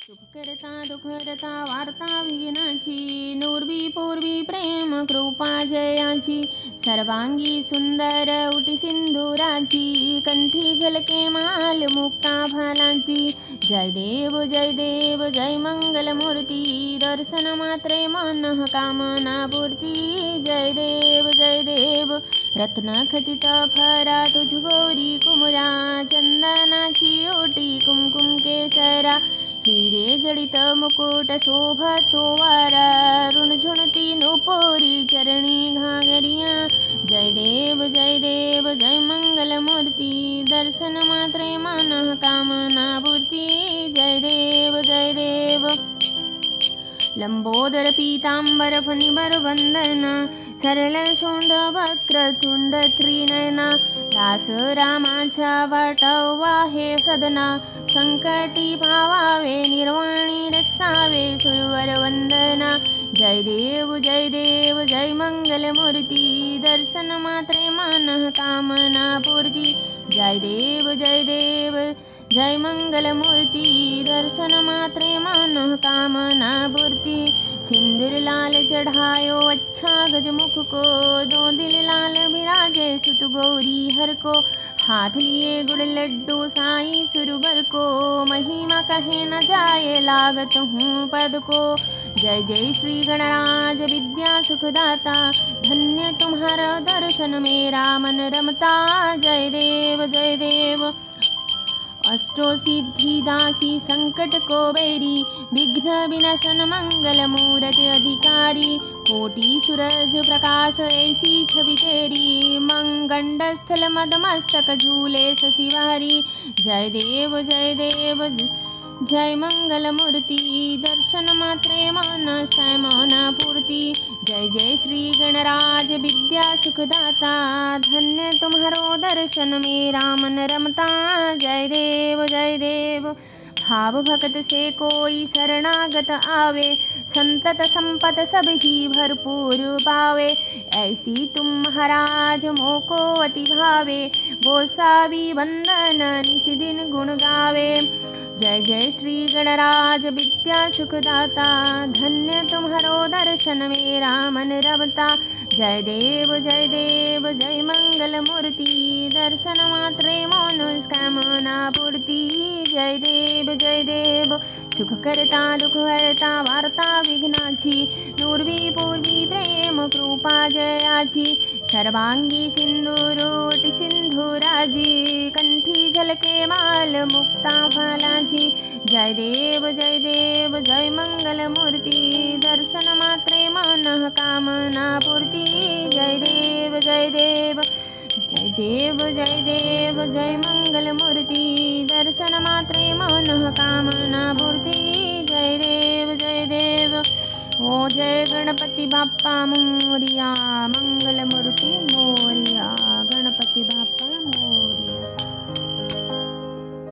सुखकर्ता दुःखहर्ता वार्ता विघ्नाची नुर्वी पूर्वी प्रेम कृपा जयाची सर्वांगी सुंदर उटी सिंधुराची कंठी झलके माल मुक्ता फलांची जय देव जय मंगलमूर्ती दर्शन मात्रे मन कामना पूर्ती जय देव रत्न खचित फरा तुझ गौरी कुमरा चंदनाची ओटी कुमकुम केसरा हिरे जडित मुकुट शोभतो वारा ऋणझुणती नुपुरी चरणी घागरिया जय देव जय मंगलमूर्ती दर्शन मात्रे मन कामना पूर्ती जय देव लंबोदर पीतांबर फणिवर वंदना सरळ शोंड वक्रतुंड त्रिनयना दास रामाच्या वाटवा हे सदना संकटी भावावे निर्वाणी रक्षावे सुरवर वंदना जय देव जय मंगलमूर्ती दर्शन मात्रे मन कामना पूर्ती जय देव जय मंगलमूर्ती दर्शन मात्रे मन कामना पूर्ती सिंदूर लाल चढ़ायो अच्छा गजमुख को दो दिल लाल बिराजे सुत गौरी हर को हाथ लिए गुड़ लड्डू साई सुरबर को महिमा कहे न जाए लागत हूँ पद को जय श्री गणराज विद्या सुखदाता धन्य तुम्हारा दर्शन मेरा मन रमता जय देव अष्टो सिद्धि दासी संकट को बेरी विघ्न विनाशन मंगल मूरत अधिकारी कोटि सूरज प्रकाश ऐसी छवि तेरी मंगंड स्थल मदमस्तक झूले शशिवारी जय देव जय मंगलमूर्ति दर्शन मात्रे मन श्यामना पूर्ति जय श्री गणराज विद्या सुखदाता धन्य तुम्हारो दर्शन मेरा मन रमता जय देव भाव भक्त से कोई शरणागत आवे संतत संपत सब ही भरपूर पावे ऐसी तुम महाराज मोको अति भावे गोसावी वंदन निशिदिन गुण गावे जय श्री गणराज विद्या सुखदाता धन्य तुम्हारो दर्शन मेरा मन रमता जय देव जय मंगलमूर्ति दर्शन मात्रे मनोकामना पूर्ति जय देव सुख करता दुख हरता वार्ता विघ्नाची नुर्वी पूर्वी प्रेम कृपा जयाची सर्वांगी सिंधुरोटी सिंधुराजी कंठी झलके माल मुक्ता फलाची जय देव जय मंगलमूर्ति दर्शन मात्रे मन कामना पूर्ति जय देव जय मंगलमूर्ति दर्शन मात्रे मन कामना पूर्ति जय देव ओ जय गणपति बाप्पा मोरिया।